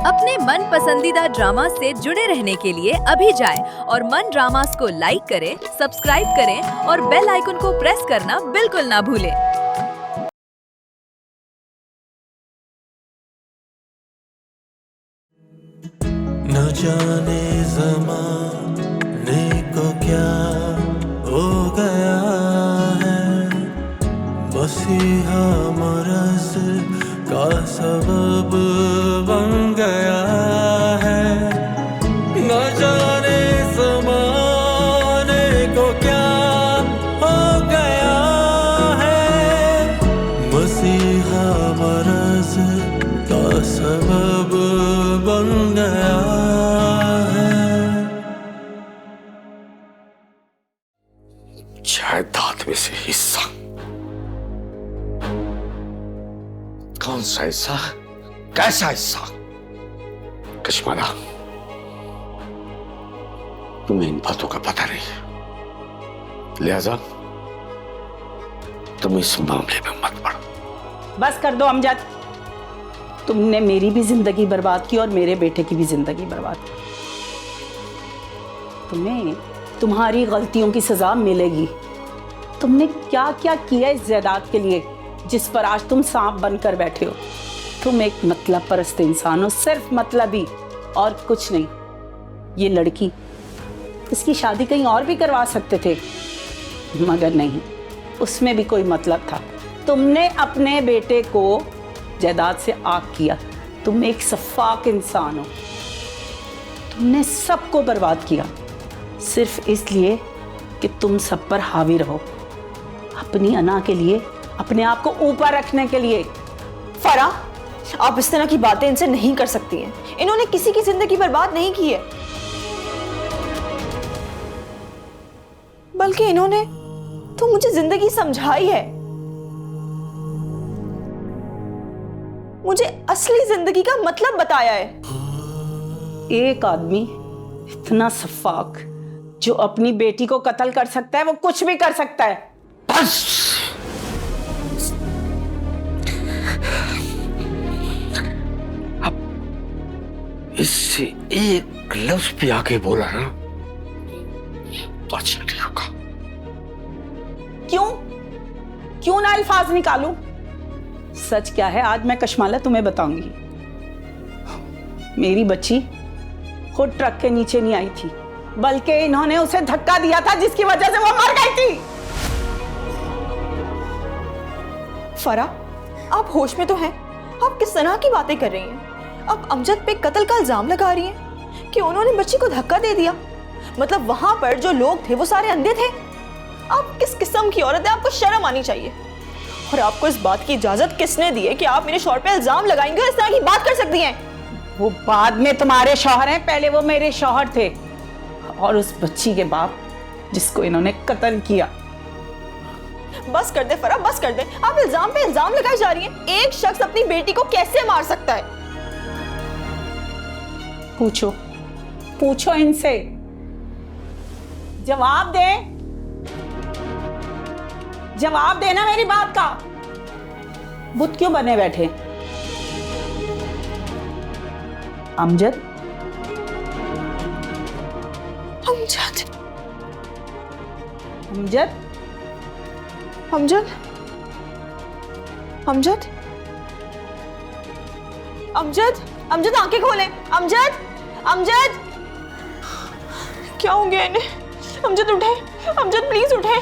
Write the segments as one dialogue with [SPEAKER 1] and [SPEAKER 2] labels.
[SPEAKER 1] अपने मन पसंदीदा ड्रामा से जुड़े रहने के लिए अभी जाएं और मन ड्रामास को लाइक करें, सब्सक्राइब करें और बेल आइकन को प्रेस करना बिल्कुल ना भूलें।
[SPEAKER 2] न जाने ज़माने को क्या हो गया है, मसीहा मरज़ का सबब बन गया है। न जाने ज़माने को क्या हो गया है, मसीहा मरज़ का सबब बन गया है।
[SPEAKER 3] जायदाद में से हिस्सा, कौन सा हिस्सा, कैसा हिस्सा? कश्माला, तुम्हें इन बातों का पता नहीं, लिहाजा तुम इस मामले में मत पड़ो।
[SPEAKER 4] बस कर दो अमजद, तुमने मेरी भी जिंदगी बर्बाद की और मेरे बेटे की भी जिंदगी बर्बाद की। तुम्हें तुम्हारी गलतियों की सजा मिलेगी। तुमने क्या क्या किया इस जायदाद के लिए जिस पर आज तुम सांप बनकर बैठे हो। तुम एक मतलब परस्त इंसान हो, सिर्फ मतलबी और कुछ नहीं। ये लड़की, इसकी शादी कहीं और भी करवा सकते थे, मगर नहीं, उसमें भी कोई मतलब था। तुमने अपने बेटे को जायदाद से आग किया। तुम एक सफाक इंसान हो। तुमने सबको बर्बाद किया सिर्फ इसलिए कि तुम सब पर हावी रहो, अपनी अना के लिए, अपने आप को ऊपर रखने के लिए।
[SPEAKER 5] फराह, आप इस तरह की बातें इनसे नहीं कर सकती हैं। इन्होंने किसी की जिंदगी बर्बाद नहीं की है, बल्कि इन्होंने तो मुझे जिंदगी समझाई है, मुझे असली जिंदगी का मतलब बताया है।
[SPEAKER 4] एक आदमी इतना सफाक जो अपनी बेटी को कत्ल कर सकता है, वो कुछ भी कर सकता है।
[SPEAKER 3] बस अब इससे एक लफ्ज भी आगे बोला ना तो अच्छा नहीं होगा।
[SPEAKER 4] क्यों ना अल्फाज निकालूं? सच क्या है आज मैं कश्माला तुम्हें बताऊंगी। मेरी बच्ची खुद ट्रक के नीचे नहीं आई थी, बल्कि इन्होंने उसे धक्का दिया था जिसकी वजह से वो मर गई थी।
[SPEAKER 5] फराह, आप होश में तो हैं? आप किस तरह की बातें कर रही हैं? आप अमजद पे कत्ल का इल्जाम लगा रही हैं कि उन्होंने बच्ची को धक्का दे दिया। मतलब वहां पर जो लोग थे वो सारे अंधे थे। आप किस किस्म की औरत है? आपको शर्म आनी चाहिए। और आपको इस बात की इजाजत किसने दी है कि आप मेरे शौहर पे इल्जाम लगाएंगे और इस तरह की बात कर सकती हैं?
[SPEAKER 4] वो बाद में तुम्हारे शौहर हैं, पहले वो मेरे शौहर थे और उस बच्ची के बाप जिसको इन्होंने कत्ल किया।
[SPEAKER 5] बस कर दे फराह, बस कर दे। आप इल्जाम पे इल्जाम लगाई जा रही हैं। एक शख्स अपनी बेटी को कैसे मार सकता है?
[SPEAKER 4] पूछो इनसे, जवाब देना मेरी बात का। बुत क्यों बने बैठे? अमजद,
[SPEAKER 5] अमजद,
[SPEAKER 4] अमजद,
[SPEAKER 5] अमजद, अमजद, अमजद, अमजद आंखें खोले। अमजद, अमजद, क्या हो गया इन्हें? अमजद उठे, अमजद प्लीज उठे।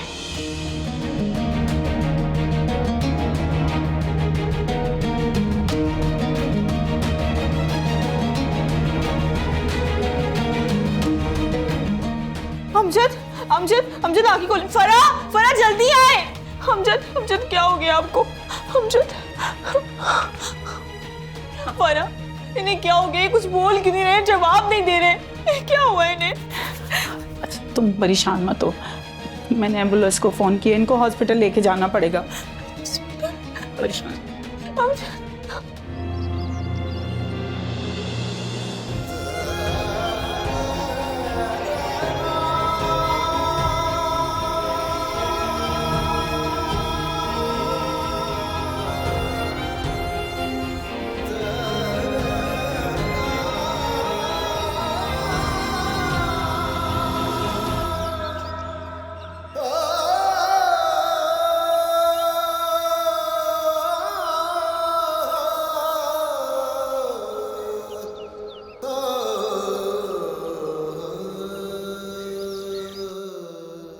[SPEAKER 5] अमजद, अमजद, अमजद आंखें खोले। फराह, फराह जल्दी आए। अमजद, अमजद क्या हो गया आपको? अमजद, फराह, इन्हें क्या हो गया? कुछ बोल क्यों नहीं रहे? जवाब नहीं दे रहे। क्या हुआ इन्हें?
[SPEAKER 4] अच्छा तुम परेशान मत हो, मैंने एम्बुलेंस को फोन किया, इनको हॉस्पिटल लेके जाना पड़ेगा। परेशान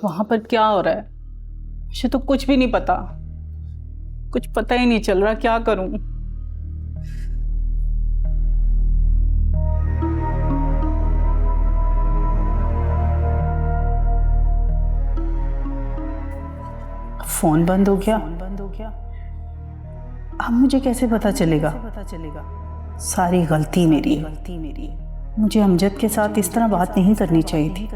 [SPEAKER 4] वहां पर क्या हो रहा है मुझे तो कुछ भी नहीं पता, कुछ पता ही नहीं चल रहा, क्या करूं। फोन बंद हो गया। अब मुझे कैसे पता चलेगा? सारी गलती मेरी है। मुझे अमजद के साथ इस तरह बात नहीं करनी चाहिए थी,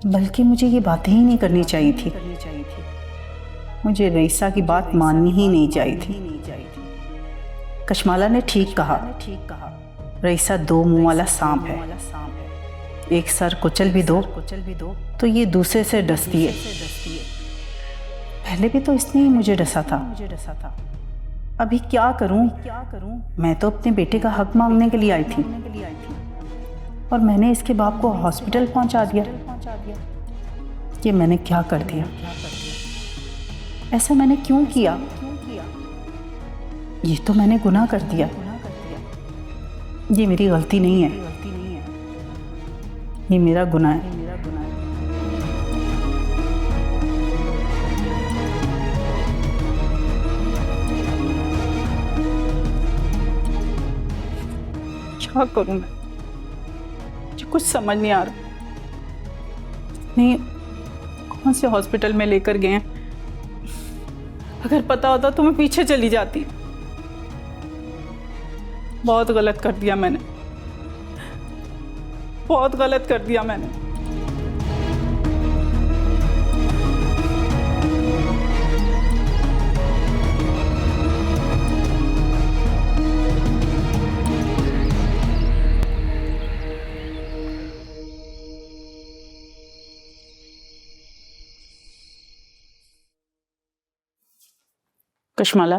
[SPEAKER 4] बल्कि मुझे ये बातें ही नहीं करनी चाहिए थी। मुझे रईसा की बात माननी ही नहीं चाहिए थी। कशमाला ने ठीक कहा, रईसा दो मुंह वाला सांप है। एक सर कुचल भी दो तो ये दूसरे से डसती है। पहले भी तो इसने ही मुझे डसा था। अभी क्या करूं? मैं तो अपने बेटे का हक मांगने के लिए आई थी और मैंने इसके बाप को हॉस्पिटल पहुंचा दिया। ये मैंने क्या कर दिया? ऐसा मैंने क्यों किया? ये तो मैंने गुनाह कर दिया। ये मेरी गलती नहीं है, ये मेरा गुनाह है। क्या करूं मैं? मुझे कुछ समझ नहीं आ रहा। नहीं, कौन से हॉस्पिटल में लेकर गए हैं? अगर पता होता तो मैं पीछे चली जाती। बहुत गलत कर दिया मैंने, बहुत गलत कर दिया मैंने। कशमाला,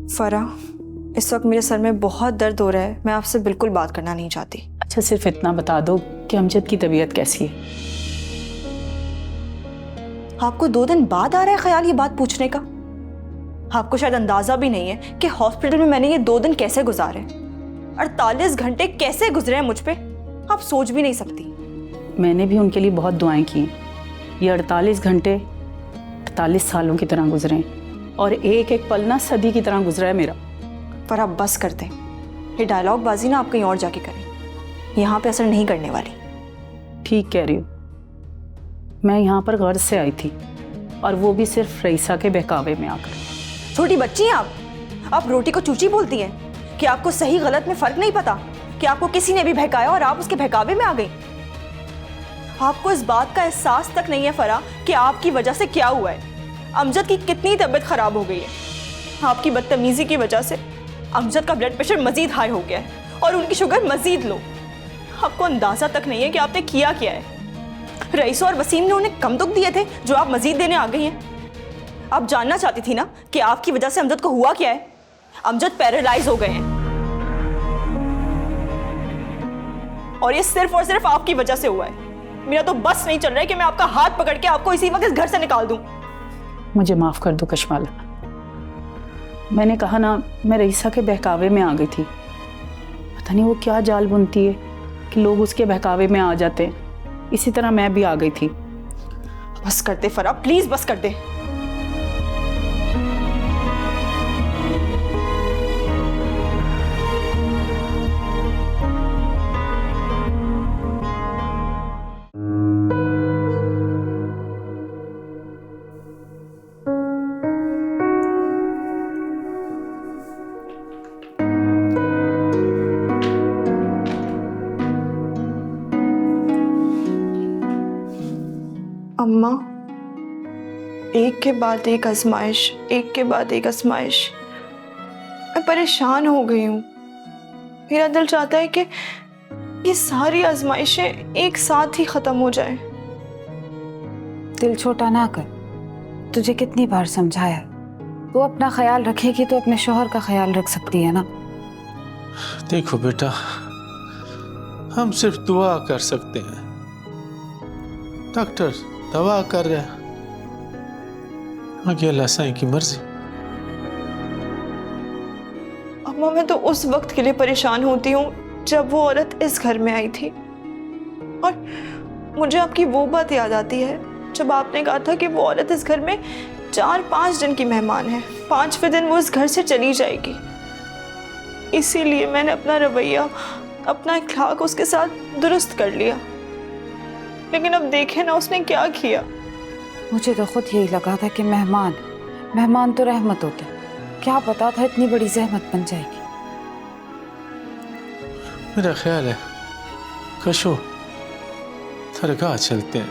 [SPEAKER 5] फरा, इस वक्त मेरे सर में बहुत दर्द हो रहा है। मैं आपसे बिल्कुल बात करना नहीं चाहती।
[SPEAKER 4] अच्छा सिर्फ इतना बता दो कि अमजद की तबीयत कैसी है?
[SPEAKER 5] आपको 2 दिन बाद आ रहा है ख्याल ये बात पूछने का? आपको शायद अंदाजा भी नहीं है कि हॉस्पिटल में मैंने ये 2 दिन कैसे गुजारे। 48 घंटे कैसे गुजरे हैं मुझ पे, आप सोच भी नहीं सकती।
[SPEAKER 4] मैंने भी उनके लिए बहुत दुआएं की। ये 48 घंटे 48 सालों की तरह गुजरे हैं और एक एक पल ना सदी की तरह गुजरा है मेरा।
[SPEAKER 5] पर आप बस कर दें, ये डायलॉग बाजी ना आप कहीं और जाके करें, यहाँ पे असर नहीं करने वाली।
[SPEAKER 4] ठीक कह रही हो। मैं यहाँ पर गर्ज से आई थी और वो भी सिर्फ रईसा के बहकावे में आकर।
[SPEAKER 5] छोटी बच्ची हैं आप रोटी को चूची बोलती हैं कि आपको सही गलत में फर्क नहीं पता, कि आपको किसी ने भी बहकाया और आप उसके बहकावे में आ गई। आपको इस बात का एहसास तक नहीं है फरा कि आपकी वजह से क्या हुआ है। अमजद की कितनी तबीयत खराब हो गई है। आपकी बदतमीजी की वजह से अमजद का ब्लड प्रेशर मजीद हाई हो गया है और उनकी शुगर मजीद लो। आपको अंदाजा तक नहीं है कि आपने किया क्या है। रईस और वसीम ने उन्हें कम दुख दिए थे जो आप मजीद देने आ गई हैं। आप जानना चाहती थी ना कि आपकी वजह से अमजद को हुआ क्या है। अमजद पैरालाइज हो गए हैं और ये सिर्फ और सिर्फ आपकी वजह से हुआ है। मेरा तो बस नहीं चल रहा है कि मैं आपका हाथ पकड़ के आपको इसी वक्त इस घर से निकाल दूं।
[SPEAKER 4] मुझे माफ कर दो कशमाला, मैंने कहा ना मैं रईसा के बहकावे में आ गई थी। पता नहीं वो क्या जाल बुनती है कि लोग उसके बहकावे में आ जाते हैं। इसी तरह मैं भी आ गई थी।
[SPEAKER 5] बस कर दे फरा, प्लीज बस कर दे। अम्मा, एक के बाद एक आजमाइश, एक के बाद एक आजमाइश। मैं परेशान हो गई हूँ। मेरा दिल चाहता है कि ये सारी आजमाइशें एक साथ ही खत्म हो जाए।
[SPEAKER 6] दिल छोटा ना कर। तुझे कितनी बार समझाया, तू अपना ख्याल रखेगी तो अपने शौहर का ख्याल रख सकती है ना।
[SPEAKER 2] देखो बेटा, हम सिर्फ दुआ कर सकते हैं। डॉक्टर दवा कर रहे हैं, आगे अल्लाह साईं की मर्जी।
[SPEAKER 5] अम्मा अम्मा मैं तो उस वक्त के लिए परेशान होती हूँ जब वो औरत इस घर में आई थी, और मुझे आपकी वो बात याद आती है जब आपने कहा था कि वो औरत इस घर में 4-5 दिन की मेहमान है, 5वें दिन वो इस घर से चली जाएगी। इसीलिए मैंने अपना रवैया, अपना इखलाक उसके साथ दुरुस्त कर लिया। लेकिन अब देखें ना उसने क्या किया।
[SPEAKER 6] मुझे तो खुद यही लगा था कि मेहमान तो रहमत होते, क्या पता था इतनी बड़ी जहमत बन जाएगी।
[SPEAKER 2] मेरा ख्याल है कशो दरगाह चलते हैं,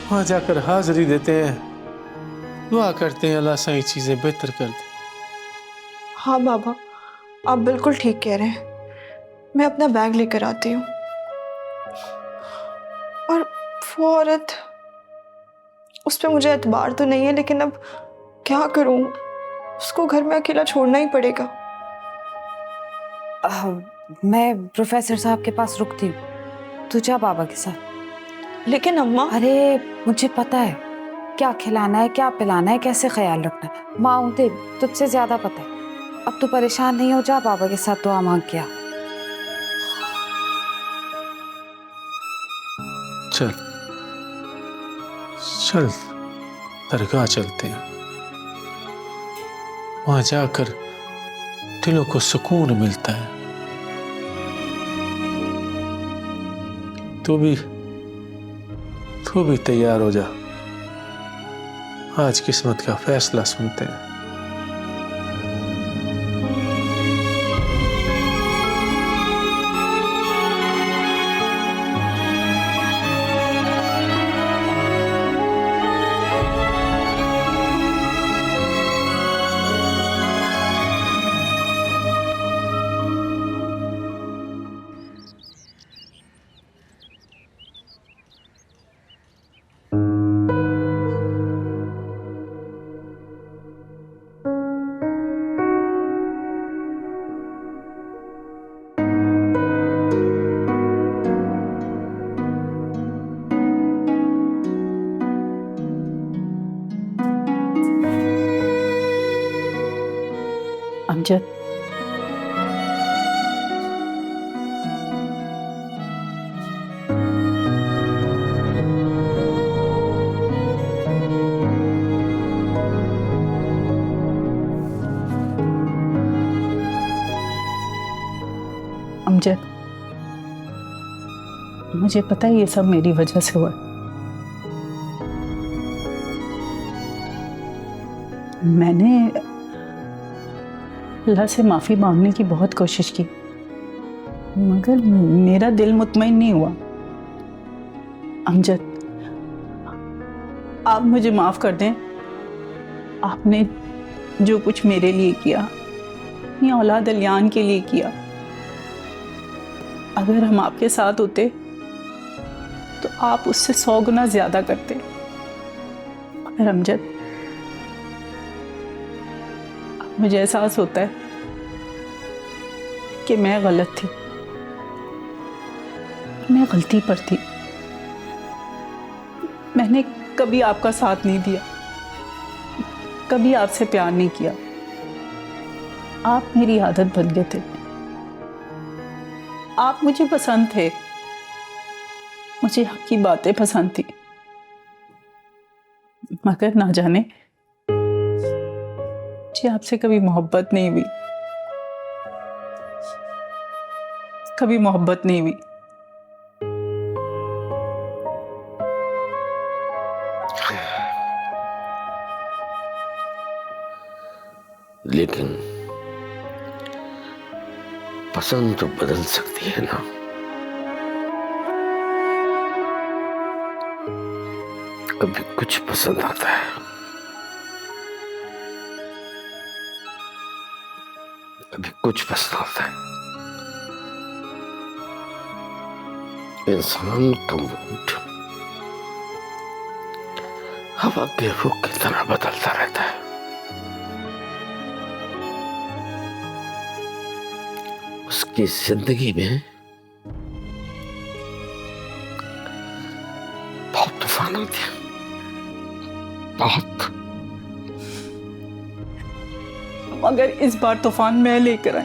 [SPEAKER 2] वहाँ जाकर हाजिरी देते हैं, दुआ करते हैं अल्लाह सही चीजें बेहतर कर दे।
[SPEAKER 5] हाँ बाबा, आप बिल्कुल ठीक कह रहे हैं। मैं अपना बैग लेकर आती हूँ। और वो औरत, उस पर मुझे एतबार तो नहीं है, लेकिन अब क्या करूँ, उसको घर में अकेला छोड़ना ही पड़ेगा।
[SPEAKER 6] मैं प्रोफेसर साहब के पास रुकती हूँ, तू जा बाबा के साथ।
[SPEAKER 5] लेकिन अम्मा,
[SPEAKER 6] अरे मुझे पता है क्या खिलाना है, क्या पिलाना है, कैसे ख्याल रखना है। माँ हूँ तुझसे ज्यादा पता है। अब तू परेशान नहीं हो, जा बाबा के साथ दुआ मांग के आ।
[SPEAKER 2] चल चल दरगाह चलते हैं, वहां जाकर दिलों को सुकून मिलता है। तू भी तैयार हो जा, आज किस्मत का फैसला सुनते हैं।
[SPEAKER 4] अमजद, अमजद, मुझे पता है ये सब मेरी वजह से हुआ। मैंने अल्लाह से माफ़ी मांगने की बहुत कोशिश की, मगर मेरा दिल मुतमईन नहीं हुआ। अमजद, आप मुझे माफ़ कर दें। आपने जो कुछ मेरे लिए किया, अपनी औलाद अलियान के लिए किया, अगर हम आपके साथ होते तो आप उससे 100 गुना ज़्यादा करते। मगर अमजद, मुझे एहसास होता है कि मैं गलत थी, मैं गलती पर थी। मैंने कभी आपका साथ नहीं दिया, कभी आपसे प्यार नहीं किया। आप मेरी आदत बन गए थे। आप मुझे पसंद थे, मुझे आपकी बातें पसंद थी, मगर ना जाने मुझे आपसे कभी मोहब्बत नहीं हुई, कभी मोहब्बत नहीं हुई।
[SPEAKER 3] लेकिन पसंद तो बदल सकती है ना। कभी कुछ पसंद आता है, कभी कुछ पसंद आता है। इंसान का मूड हवा के रुख की तरह बदलता रहता है। उसकी जिंदगी में बहुत तूफान आते हैं, बहुत।
[SPEAKER 4] मगर इस बार तूफान मैं लेकर आई।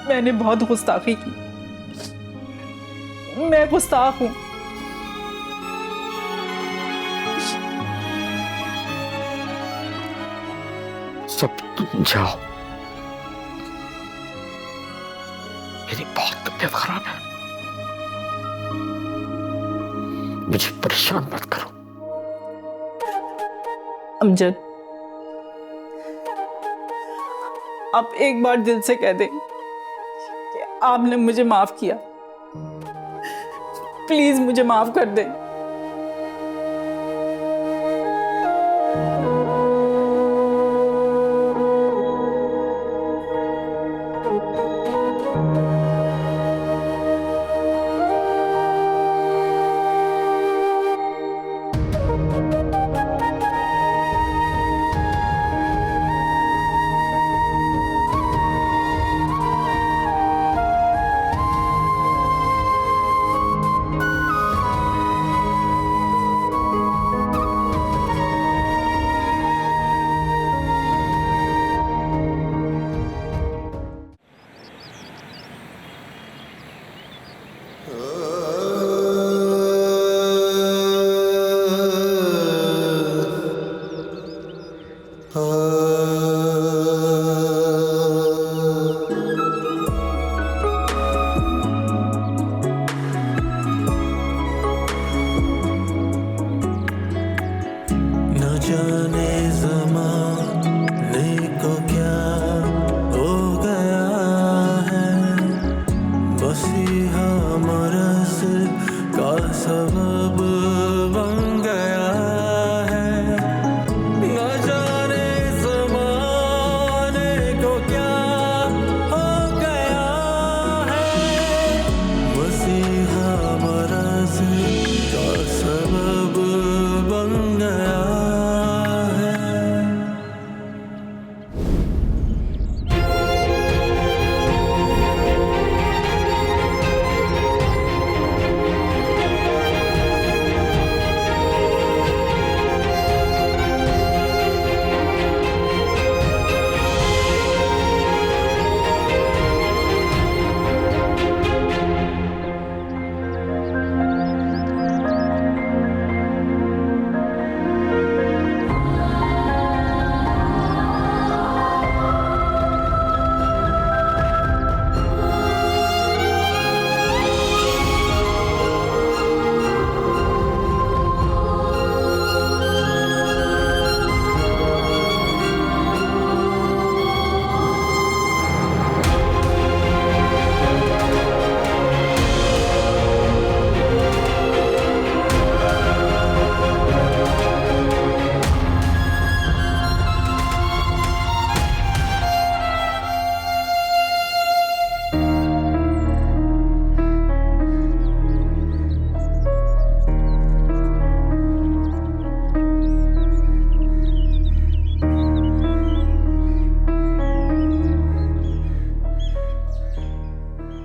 [SPEAKER 4] मैंने बहुत गुस्ताखी की, मैं गुस्ताख हूं।
[SPEAKER 3] सब तुम जाओ, मेरी बहुत तबीयत खराब है, मुझे परेशान मत करो।
[SPEAKER 4] अमजद, आप एक बार दिल से कह दें कि आपने मुझे माफ किया। प्लीज मुझे माफ कर दें।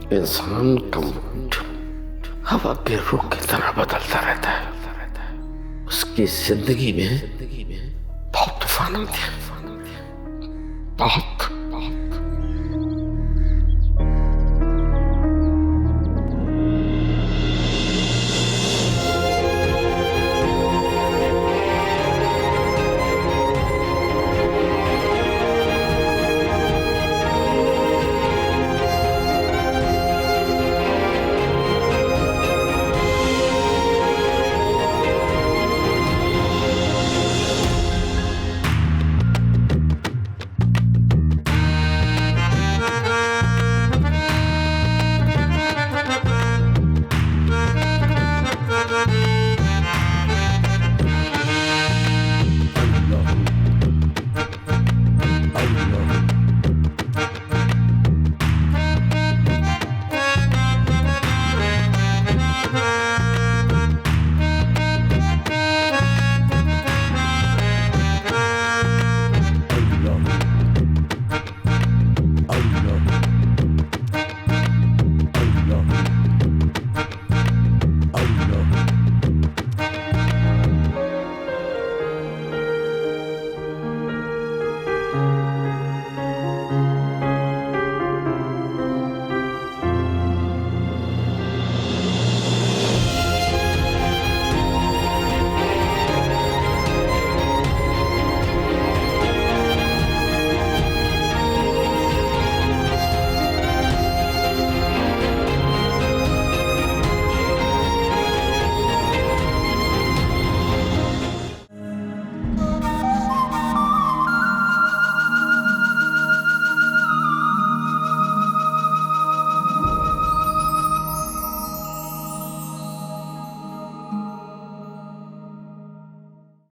[SPEAKER 3] इंसान का मूड हवा के रुख की तरह बदलता रहता है। उसकी जिंदगी में बहुत तूफान आते हैं, बहुत